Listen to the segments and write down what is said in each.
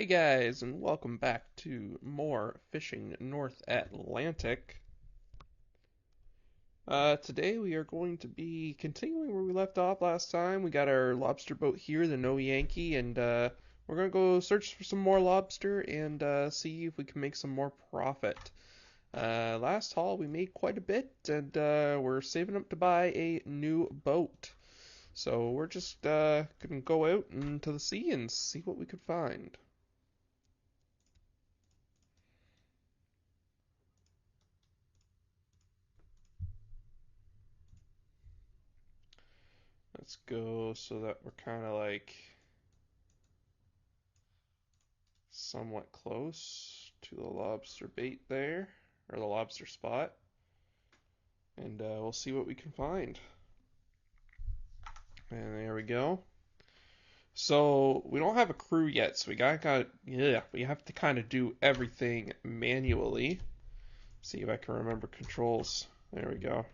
Hey guys, and welcome back to more Fishing North Atlantic. Today we are going to be continuing where we left off last time. We got our lobster boat here, the No Yankee, and we're going to go search for some more lobster and see if we can make some more profit. Last haul we made quite a bit, and we're saving up to buy a new boat. So we're just going to go out into the sea and see what we could find. Let's go so that we're kind of like somewhat close to the lobster bait there, or the lobster spot, and we'll see what we can find. And there we go. So we don't have a crew yet, so we have to kind of do everything manually. See if I can remember controls. There we go.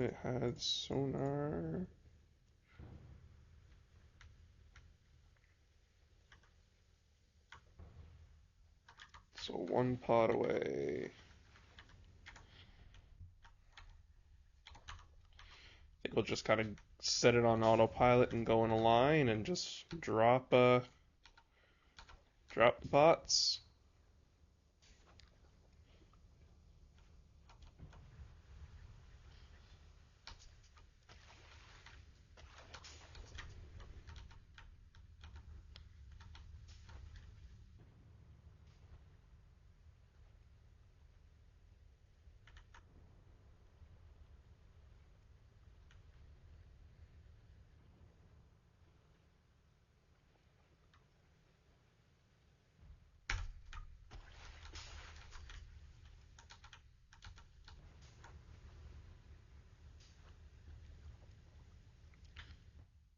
It had sonar. So one pot away. I think we'll just kind of set it on autopilot and go in a line and just drop the pots.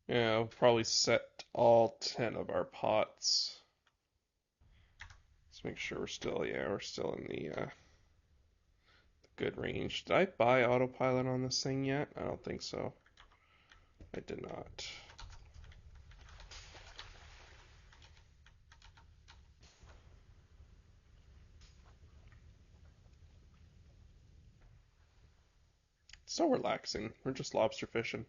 Yeah, I'll probably set all 10 of our pots. Let's make sure we're still in the good range. Did I buy autopilot on this thing yet? I don't think so. I did not. It's so relaxing. We're just lobster fishing.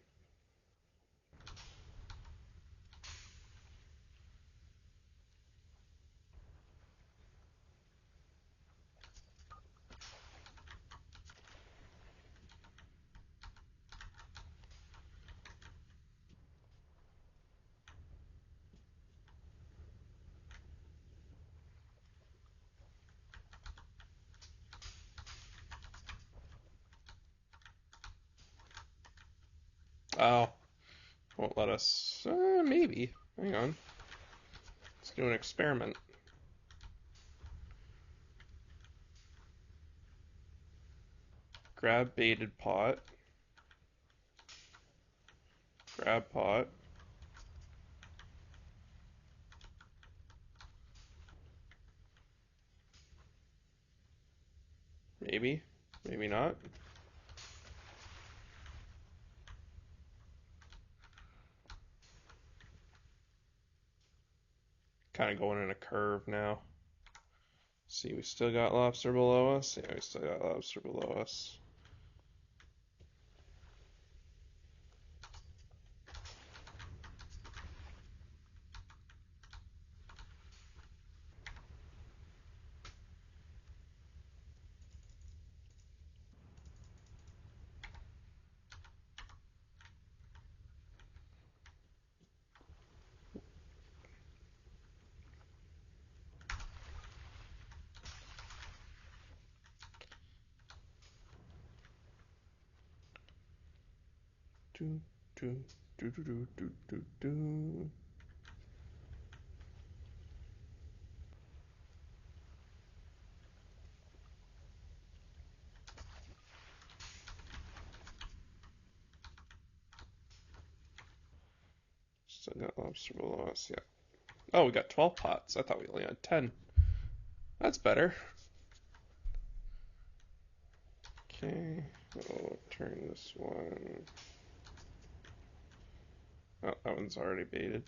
Oh, won't let us. Maybe. Hang on. Let's do an experiment. Grab baited pot. Grab pot. Maybe. Maybe not. Kind of going in a curve now. See, we still got lobster below us. Yeah, we still got lobster below us. Do, do, do, do, do, do, do, do. Still got lobster below us, yeah. Oh, we got 12 pots. I thought we only had 10. That's better. Okay, we'll turn this one. Oh, that one's already baited.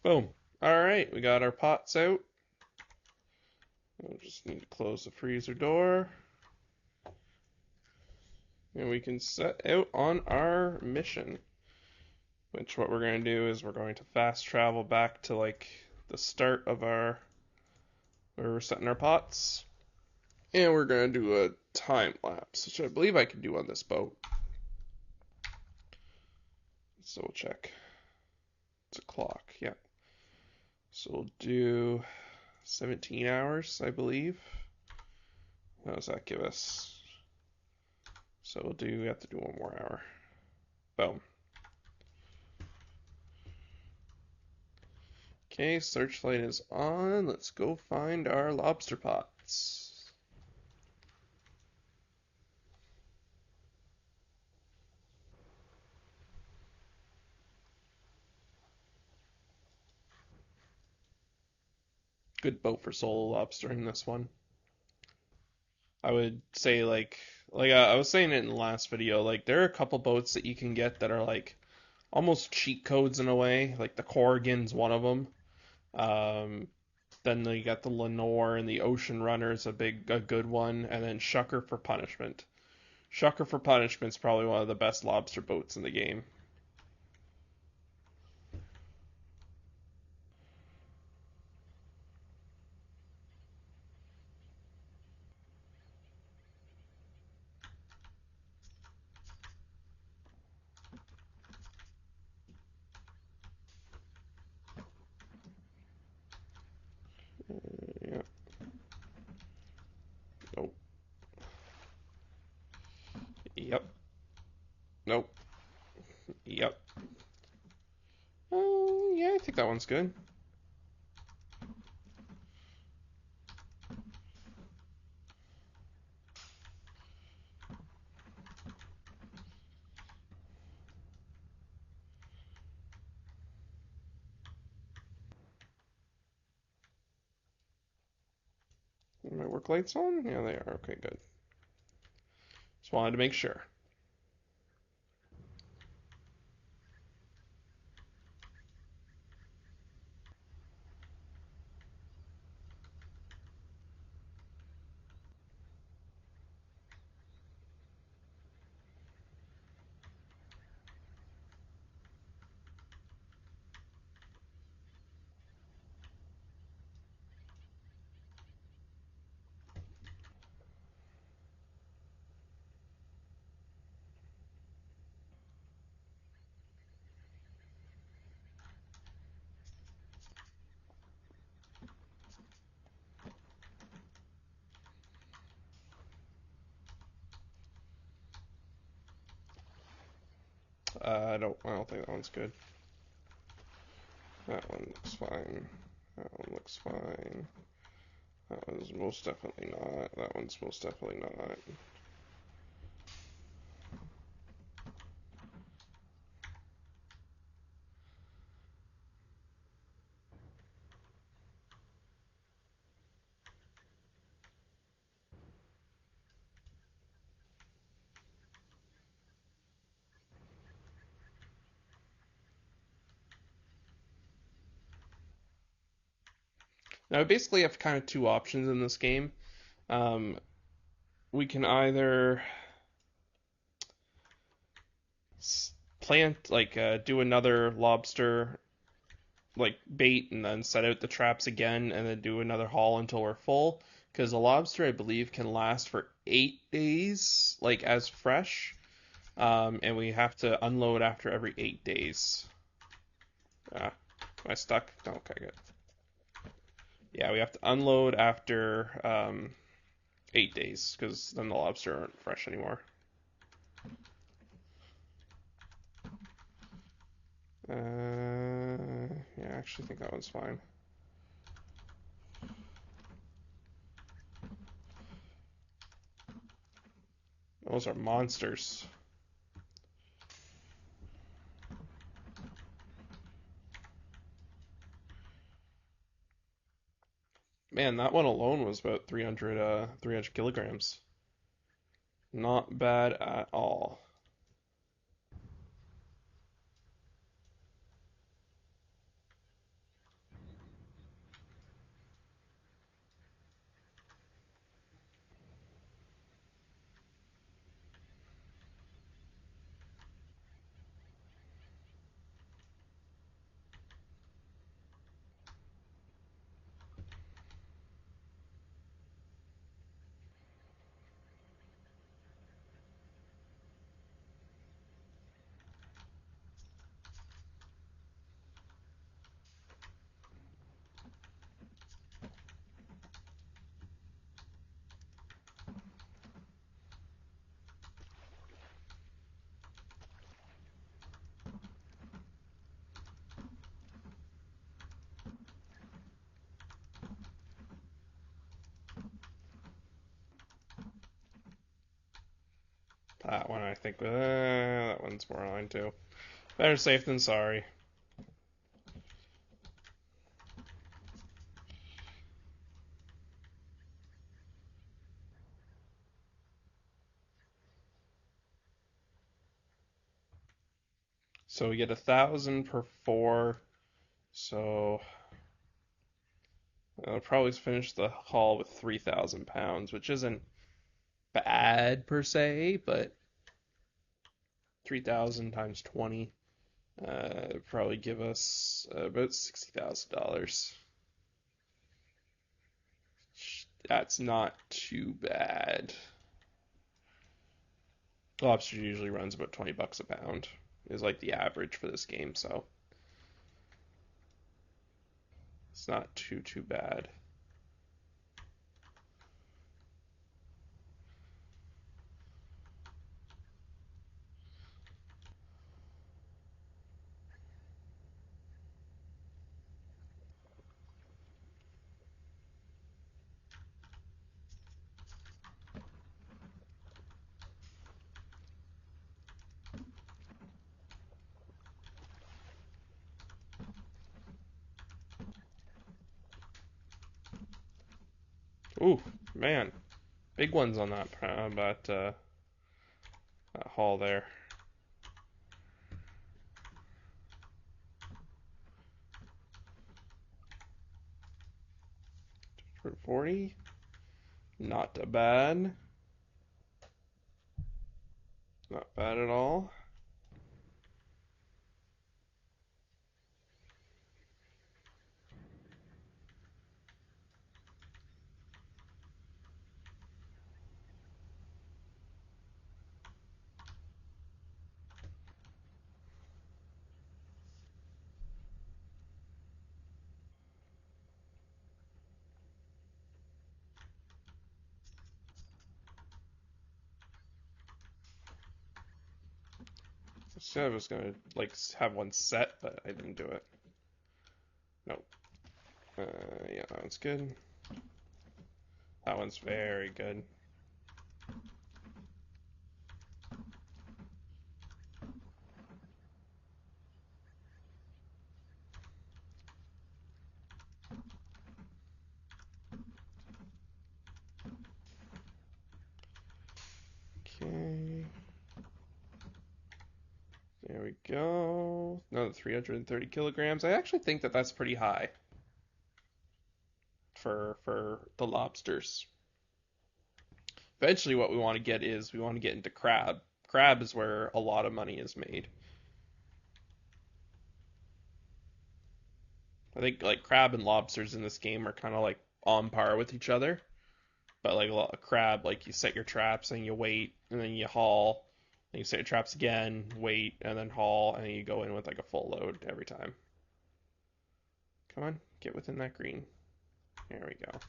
Boom. Alright, we got our pots out. We'll just need to close the freezer door. And we can set out on our mission. Which what we're going to do is we're going to fast travel back to like the start of our where we're setting our pots. And we're going to do a time lapse, which I believe I can do on this boat. So we'll check. It's a clock, yeah. So we'll do 17 hours, I believe. What does that give us? So we have to do one more hour. Boom. Okay, searchlight is on. Let's go find our lobster pots. Good boat for solo lobstering this one. I would say like I was saying it in the last video, like there are a couple boats that you can get that are like almost cheat codes in a way. Like the Corrigan's one of them. Um, then you got the Lenore and the Ocean Runner is a good one, and then Shucker for Punishment. Shucker for Punishment's probably one of the best lobster boats in the game. Yeah. Nope. Yep. Nope. Yep. Yeah, I think that one's good. Are my work lights on? Yeah, they are. Okay, good. Just wanted to make sure. I don't think that one's good. That one looks fine. That one looks fine. That one's most definitely not. That one's most definitely not. Now we basically have kind of two options in this game. Um, we can either plant do another lobster like bait and then set out the traps again and then do another haul until we're full. Because a lobster, I believe, can last for 8 days, like as fresh, and we have to unload after every 8 days. Am I stuck? No, okay, good. Yeah, we have to unload after 8 days because then the lobster aren't fresh anymore. Yeah, I actually think that one's fine. Those are monsters. Man, that one alone was about 300 kilograms. Not bad at all. That one, I think, that one's more line too. Better safe than sorry. So we get 1,000 per four. So I'll probably finish the haul with 3,000 pounds, which isn't bad per se, but 3,000 times 20 probably give us about $60,000. That's not too bad. Lobster usually runs about 20 bucks a pound, is like the average for this game, so it's not too bad. Ooh, man, big ones on that haul there. For 40, not bad. Not bad at all. I said I was gonna like have one set, but I didn't do it. Nope. Yeah, that one's good. That one's very good. Okay. There we go. Another 330 kilograms. I actually think that that's pretty high for the lobsters. Eventually, what we want to get is we want to get into crab. Crab is where a lot of money is made. I think like crab and lobsters in this game are kind of like on par with each other. But like a lot of crab, like you set your traps and you wait and then you haul. Then you set your traps again, wait, and then haul, and then you go in with like a full load every time. Come on, get within that green. There we go.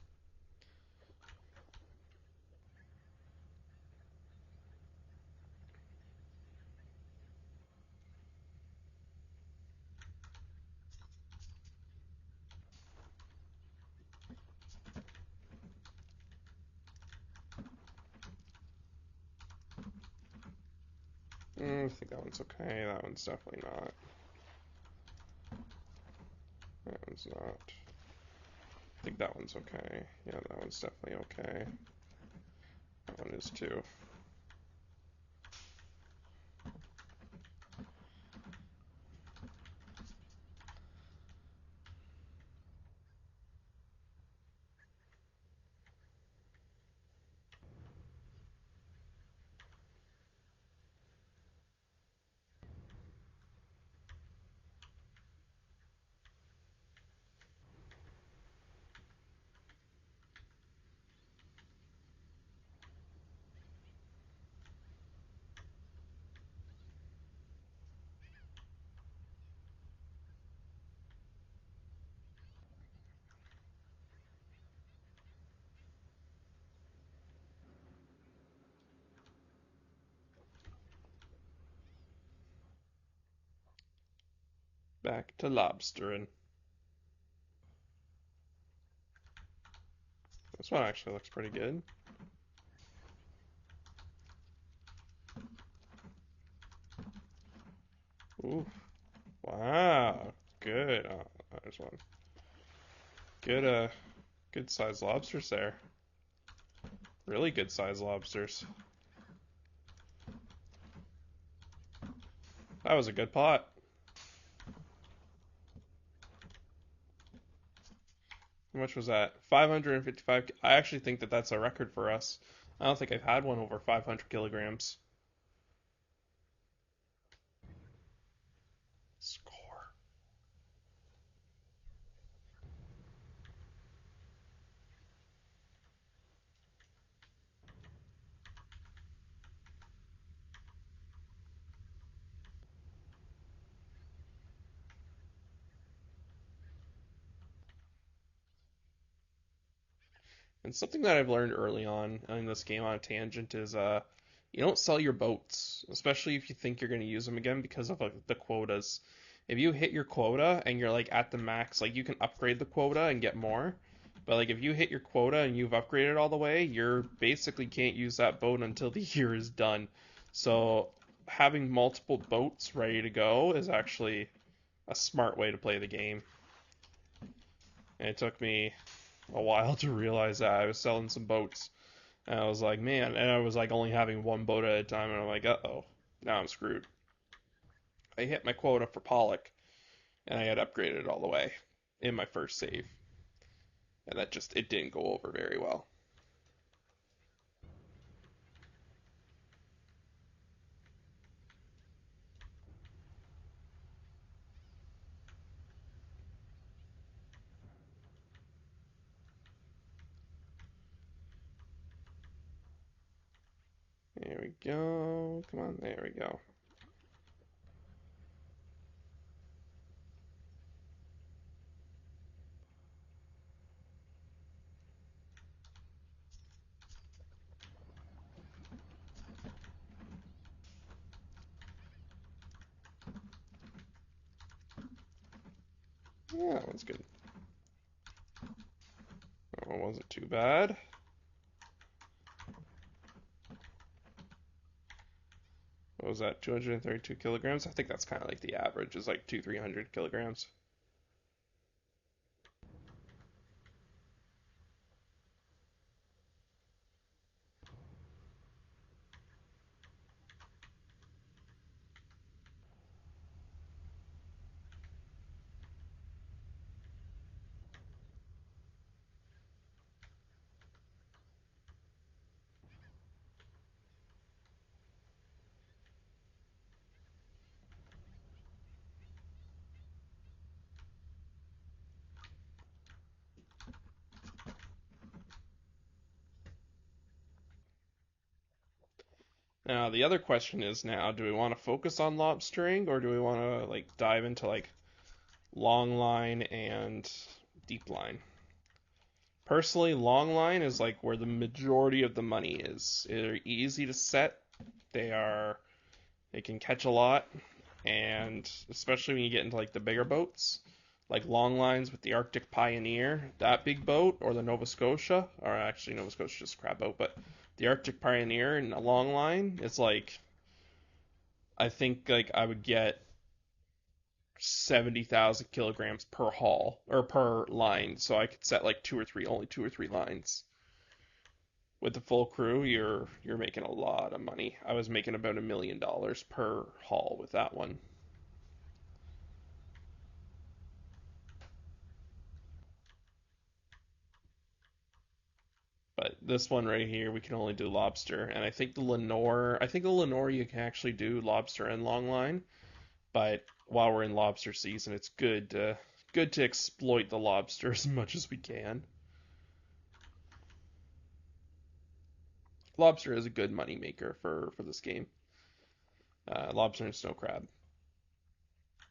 I think that one's okay. That one's definitely not. That one's not. I think that one's okay. Yeah, that one's definitely okay. That one is too. Back to lobstering. This one actually looks pretty good. Ooh, wow, good. There's one. Good, good sized lobsters there. Really good sized lobsters. That was a good pot. How much was that? 555. I actually think that that's a record for us. I don't think I've had one over 500 kilograms. Score. And something that I've learned early on in this game on a tangent is you don't sell your boats, especially if you think you're going to use them again because of the quotas. If you hit your quota and you're like at the max, like you can upgrade the quota and get more. But like if you hit your quota and you've upgraded all the way, you're basically can't use that boat until the year is done. So having multiple boats ready to go is actually a smart way to play the game. And it took me a while to realize that. I was selling some boats and I was like, man, and I was like only having one boat at a time, and I'm like, uh-oh, now I'm screwed. I hit my quota for Pollock, and I had upgraded it all the way in my first save, and that just it didn't go over very well. There we go. Come on, there we go. Yeah, that one's good. That one wasn't too bad. What was that? 232 kilograms? I think that's kind of like the average is like 300 kilograms. Now the other question is now, do we want to focus on lobstering or do we want to like dive into like long line and deep line? Personally, long line is like where the majority of the money is. They're easy to set. They are they can catch a lot, and especially when you get into like the bigger boats, like long lines with the Arctic Pioneer, that big boat, or the Nova Scotia, or actually Nova Scotia just a crab boat, but the Arctic Pioneer and a long line, it's like I think like I would get 70,000 kilograms per haul or per line, so I could set like only two or three lines. With the full crew, you're making a lot of money. I was making about $1 million per haul with that one. But this one right here, we can only do lobster, and I think the Lenore you can actually do lobster and longline. But while we're in lobster season, it's good to exploit the lobster as much as we can. Lobster is a good money maker for this game. Lobster and snow crab,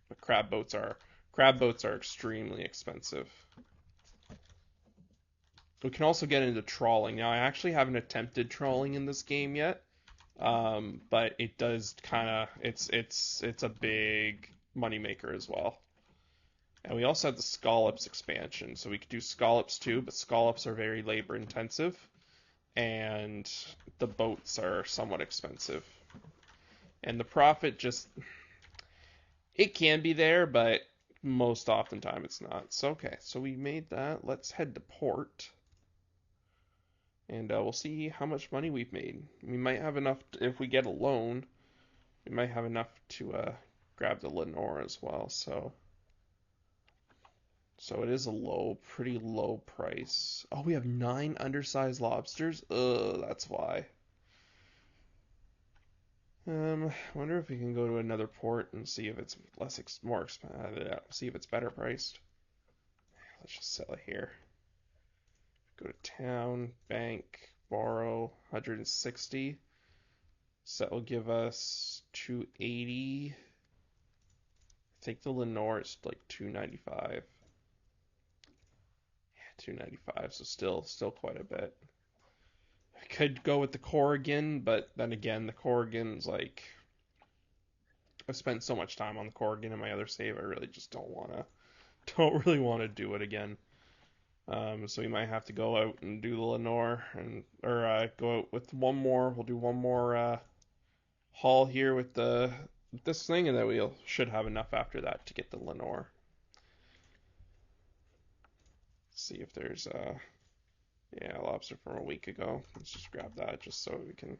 but crab boats are extremely expensive. We can also get into trawling. Now, I actually haven't attempted trawling in this game yet, but it does kind of it's a big money maker as well. And we also have the scallops expansion, so we could do scallops too, but scallops are very labor intensive, and the boats are somewhat expensive. And the profit just it can be there, but most often time it's not. So okay, so we made that. Let's head to port, and we'll see how much money we've made. We might have enough if we get a loan. We might have enough to grab the Lenore as well. So it is a pretty low price. Oh, we have 9 undersized lobsters. That's why. Wonder if we can go to another port and see if it's more expensive. See if it's better priced. Let's just sell it here. Go to town, bank, borrow, 160. So that will give us 280. I think the Lenore is like 295. Yeah, 295. So still quite a bit. I could go with the Corrigan, but then again, the Corrigan's like I've spent so much time on the Corrigan in my other save. I really just don't really want to do it again. So we might have to go out and do the Lenore and or go out with one more. We'll do one more haul here with this thing, and then we should have enough after that to get the Lenore. See if there's yeah, lobster from a week ago. Let's just grab that just so we can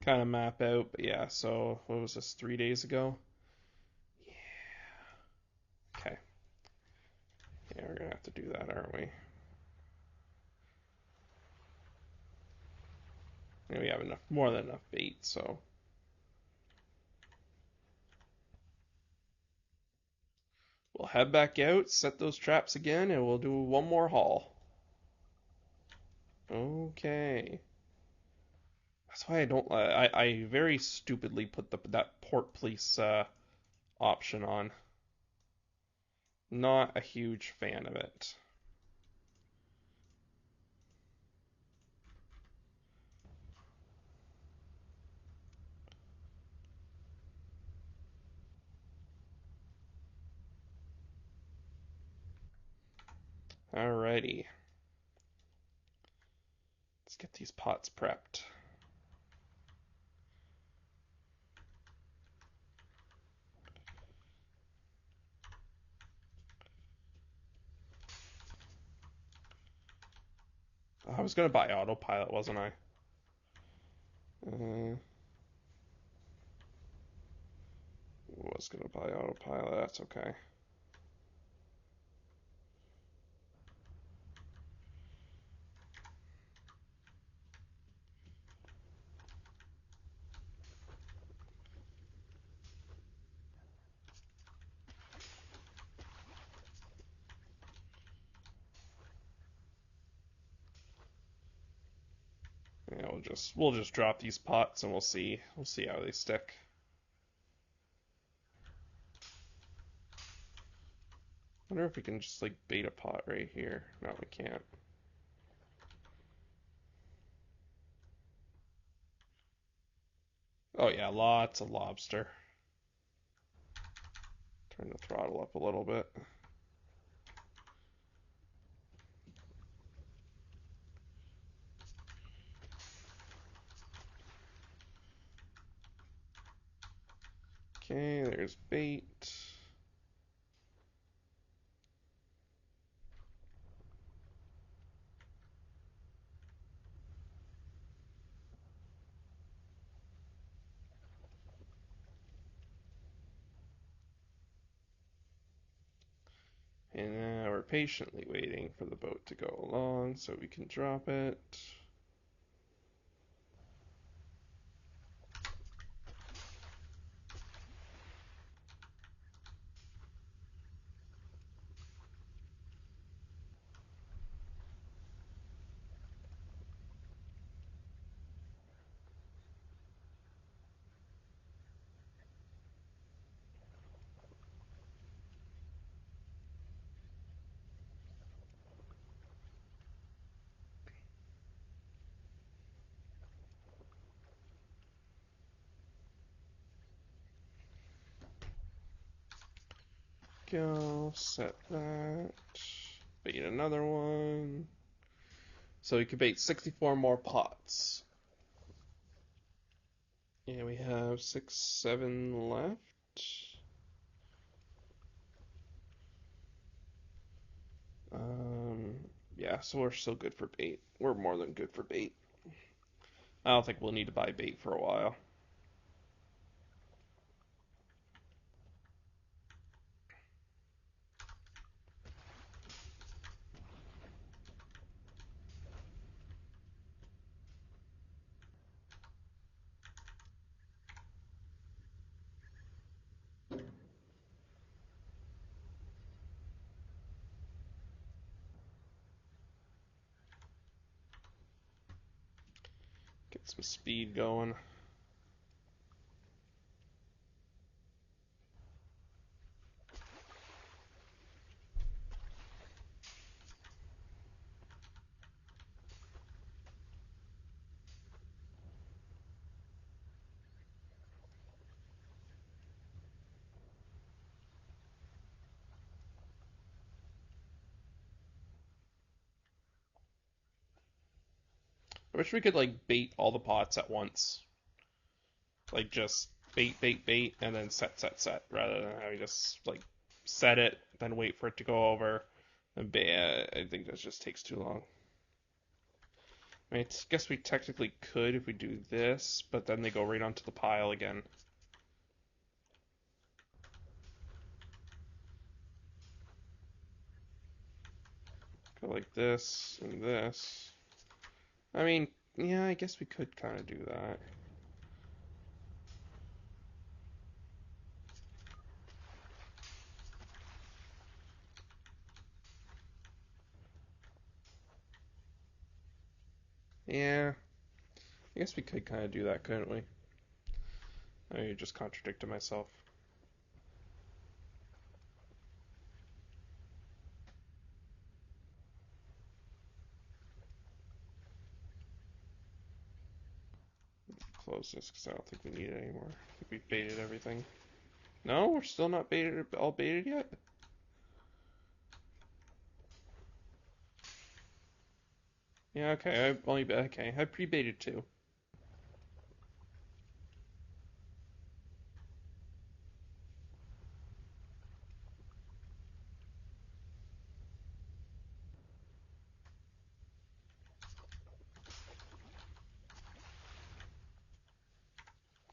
kind of map out. But yeah, so what was this, 3 days ago? Yeah. Okay. Yeah, we're gonna have to do that, aren't we? And we have more than enough bait, so we'll head back out, set those traps again, and we'll do one more haul. Okay. That's why I don't. I very stupidly put that port police option on. Not a huge fan of it. Alrighty. Let's get these pots prepped. I was gonna buy autopilot, wasn't I? Uh, was gonna buy autopilot. That's okay. Yeah, we'll just drop these pots and we'll see how they stick. Wonder if we can just like bait a pot right here. No, we can't. Oh yeah, lots of lobster. Turn the throttle up a little bit. Okay, there's bait. And now we're patiently waiting for the boat to go along so we can drop it. Go, set that. Bait another one. So we can bait 64 more pots. Yeah, we have 6, 7 left. Um, yeah, so we're still good for bait. We're more than good for bait. I don't think we'll need to buy bait for a while. Get some speed going. I wish we could like bait all the pots at once. Like just bait, bait, bait, and then set, set, set, rather than having just like set it, then wait for it to go over, and bait. I think that just takes too long. I mean, I guess we technically could if we do this, but then they go right onto the pile again. Go like this and this. I mean, yeah, I guess we could kind of do that. Yeah, I guess we could kind of do that, couldn't we? I just contradicted myself. Close this because I don't think we need it anymore. I think we've baited everything. No, we're still not baited, all baited yet. Yeah, okay. I only okay. I pre-baited too.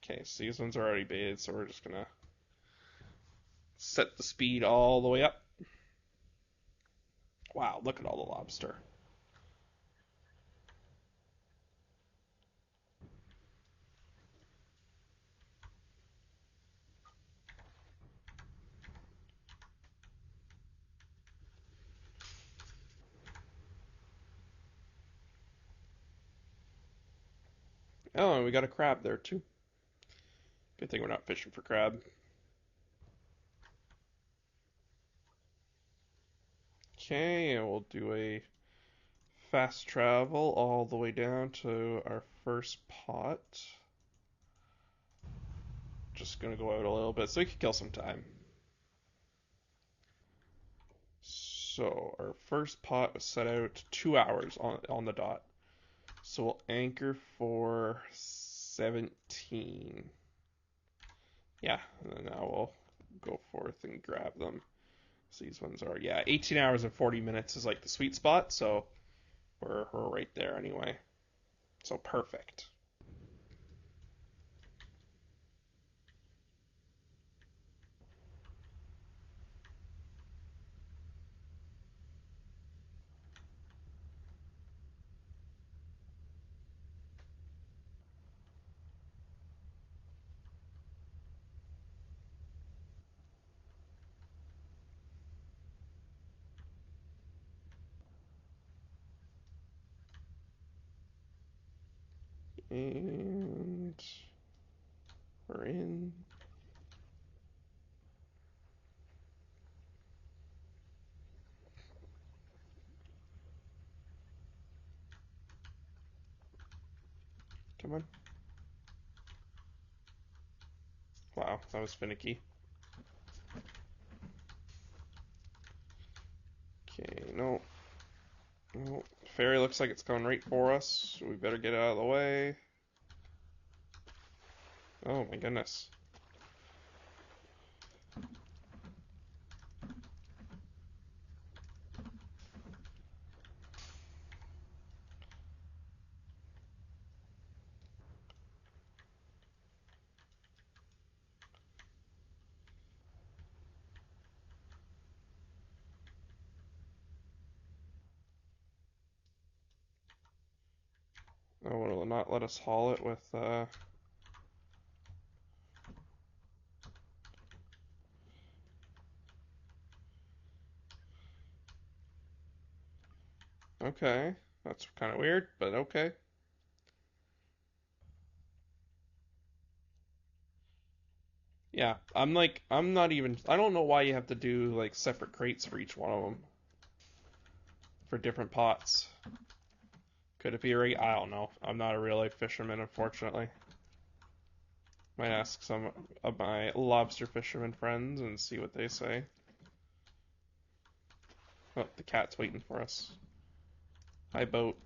Okay, so these ones are already baited, so we're just gonna set the speed all the way up. Wow, look at all the lobster. Oh, and we got a crab there too. Good thing we're not fishing for crab. Okay, and we'll do a fast travel all the way down to our first pot. Just gonna go out a little bit so we can kill some time. So our first pot was set out 2 hours on the dot. So we'll anchor for 17. Yeah, and then now we'll go forth and grab them. So these ones are, yeah, 18 hours and 40 minutes is like the sweet spot, so we're right there anyway. So perfect. And we're in. Come on. Wow, that was finicky. Okay, no. No. Ferry looks like it's coming right for us. We better get out of the way. Oh my goodness. Oh, will it not let us haul it with, Okay. That's kind of weird, but okay. Yeah, I'm not even, I don't know why you have to do like separate crates for each one of them for different pots. Could it be I don't know. I'm not a real life fisherman, unfortunately. Might ask some of my lobster fisherman friends and see what they say. Oh, the cat's waiting for us. Hi, boat.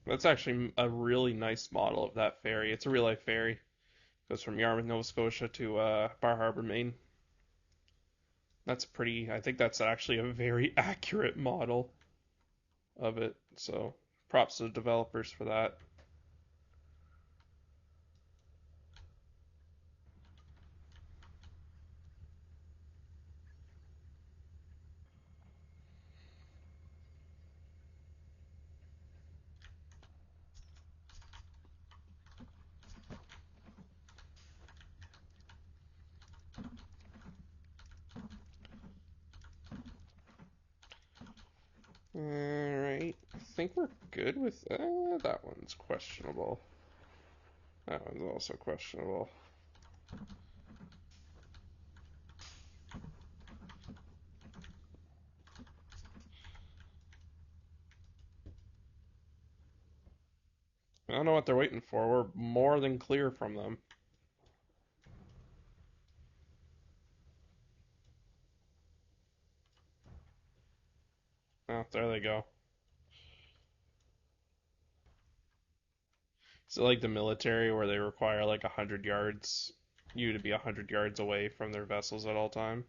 That's actually a really nice model of that ferry. It's a real life ferry. Goes from Yarmouth, Nova Scotia to Bar Harbor, Maine. That's pretty, I think that's actually a very accurate model of it. So props to the developers for that. Alright, I think we're good with that one's questionable. That one's also questionable. I don't know what they're waiting for. We're more than clear from them. Oh, there they go. Is it like the military where they require like 100 yards, you to be 100 yards away from their vessels at all time?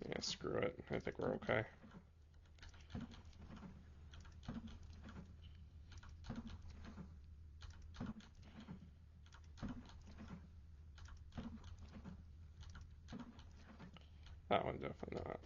Yeah, screw it. I think we're okay. That one definitely not.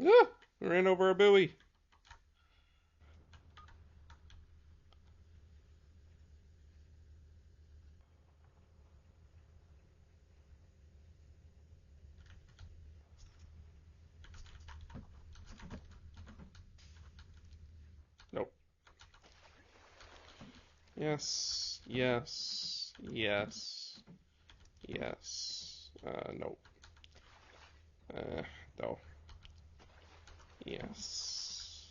Ah! I ran over a buoy. Nope. Yes. Yes. Yes. Yes. Nope. No. Yes.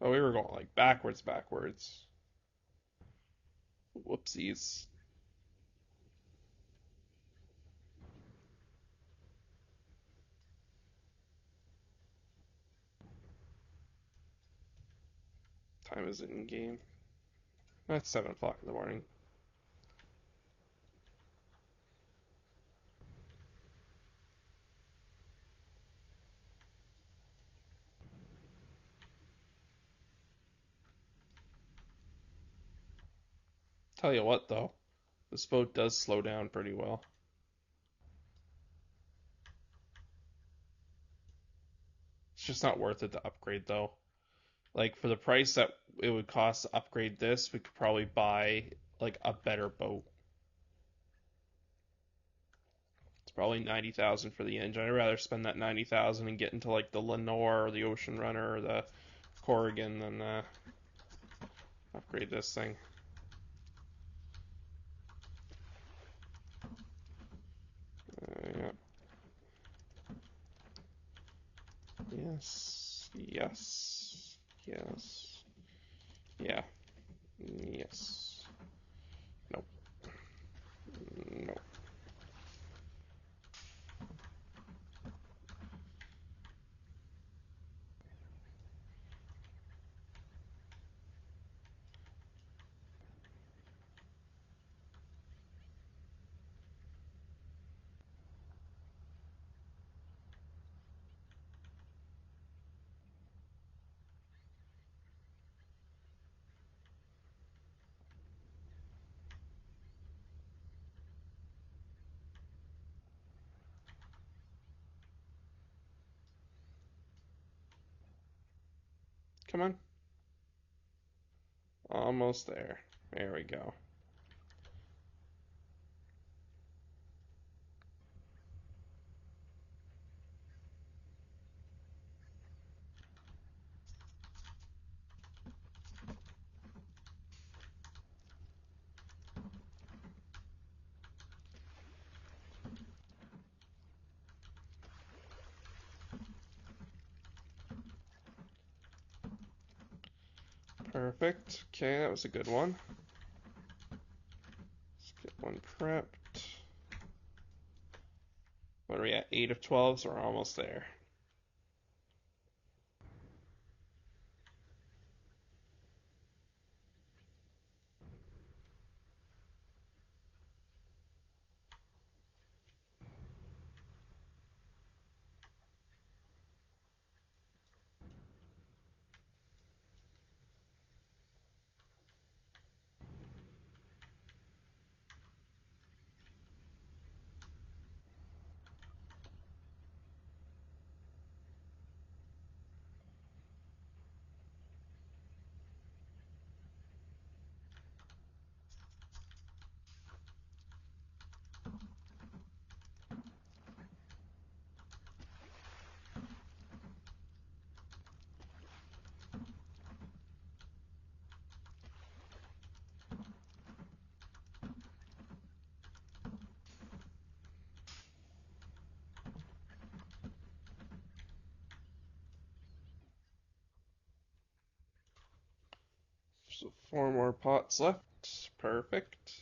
Oh, we were going like backwards. Whoopsies. Time is it in game? That's 7 o'clock in the morning. Tell you what, though, this boat does slow down pretty well. It's just not worth it to upgrade, though. Like, for the price that it would cost to upgrade this, we could probably buy, like, a better boat. It's probably 90,000 for the engine. I'd rather spend that 90,000 and get into, like, the Lenore or the Ocean Runner or the Corrigan than upgrade this thing. Yeah. Yes. Yes. Yes. Yeah. Yes. Nope. Nope. Come on. Almost there. There we go. Perfect. Okay, that was a good one. Let's get one prepped. What are we at? 8 of 12, so we're almost there. So 4 more pots left. Perfect.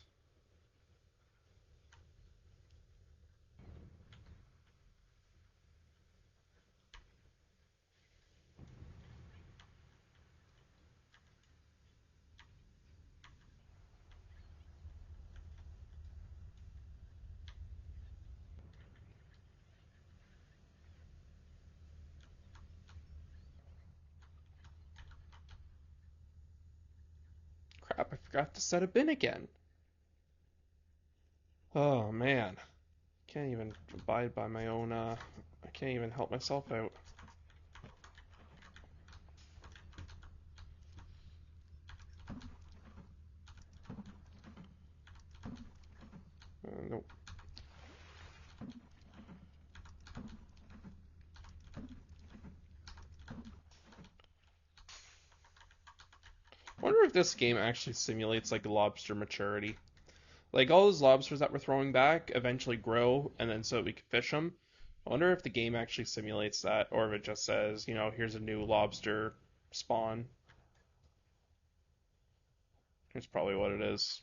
Crap, I forgot to set a bin again. Oh man, can't even abide by my own. I can't even help myself out. Nope. I wonder if this game actually simulates like lobster maturity. Like all those lobsters that we're throwing back eventually grow, and then so we can fish them. I wonder if the game actually simulates that, or if it just says, here's a new lobster spawn. It's probably what it is.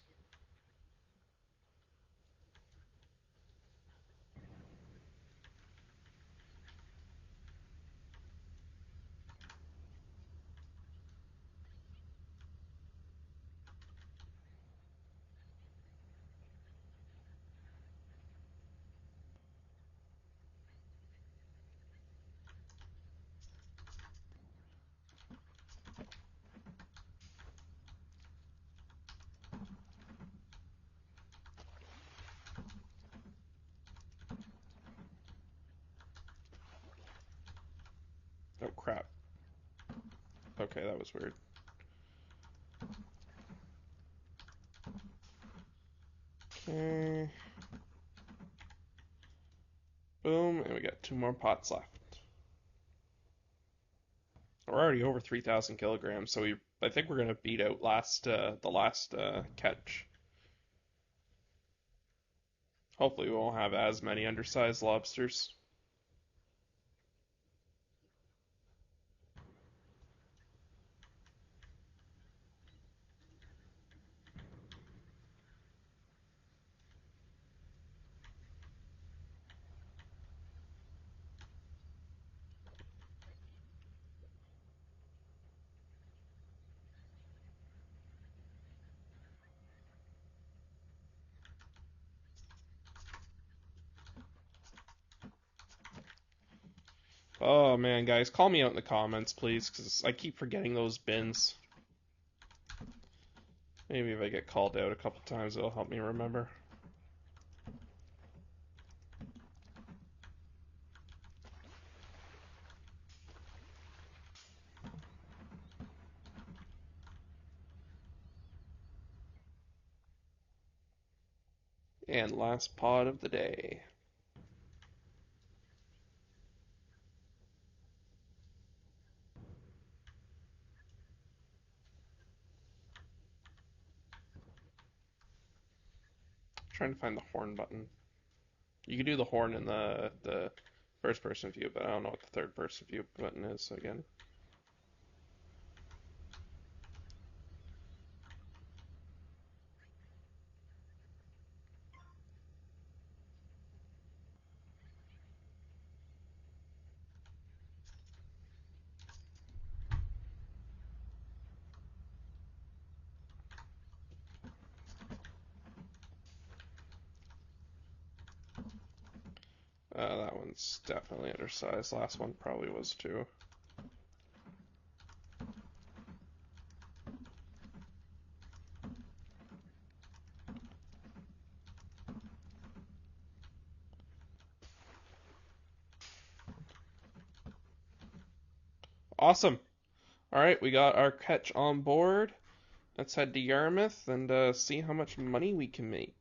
Oh crap. Okay, that was weird. Okay. Boom, and we got two more pots left. We're already over 3,000 kilograms, so I think we're gonna beat out the last catch. Hopefully, we won't have as many undersized lobsters. Oh man, guys, call me out in the comments, please, because I keep forgetting those bins. Maybe if I get called out a couple times, it'll help me remember. And last pod of the day. I'm trying to find the horn button. You can do the horn in the first person view, but I don't know what the third person view button is again. That one's definitely undersized. Last one probably was too. Awesome. All right, we got our catch on board. Let's head to Yarmouth and see how much money we can make.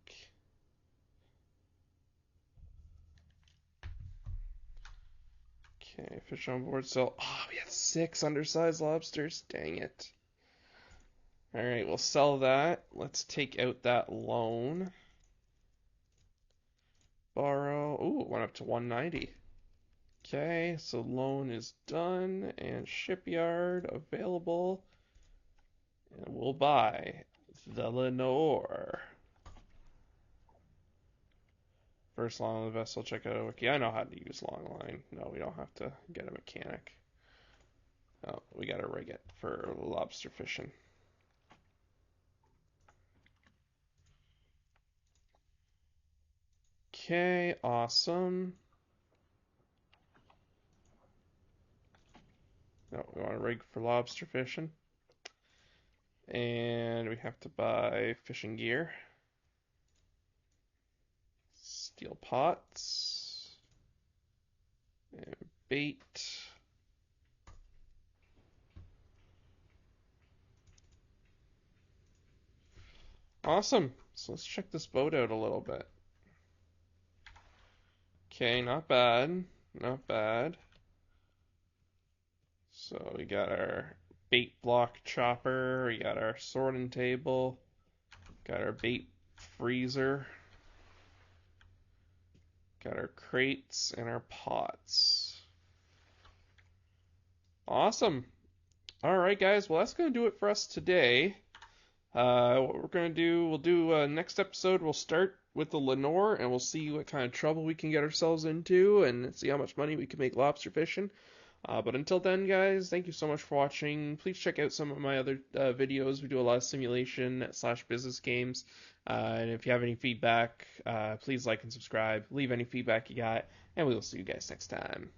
Okay, fish on board. So, we had 6 undersized lobsters. Dang it. All right, we'll sell that. Let's take out that loan. Borrow. Ooh, it went up to 190. Okay, so loan is done and shipyard available. And we'll buy the Lenore. First line on the vessel, check out a wiki. I know how to use longline. No, we don't have to get a mechanic. Oh, we gotta rig it for lobster fishing. Okay, awesome. No, we want a rig for lobster fishing. And we have to buy fishing gear. Steel pots. And bait. Awesome. So let's check this boat out a little bit. Okay, not bad. Not bad. So we got our bait block chopper, we got our sorting table, got our bait freezer, got our crates and our pots. Awesome. All right, guys. Well, that's going to do it for us today. What we're going to do, we'll do next episode, we'll start with the Lenore and we'll see what kind of trouble we can get ourselves into and see how much money we can make lobster fishing. But until then, guys, thank you so much for watching. Please check out some of my other videos. We do a lot of simulation / business games. And if you have any feedback, please like and subscribe. Leave any feedback you got, and we will see you guys next time.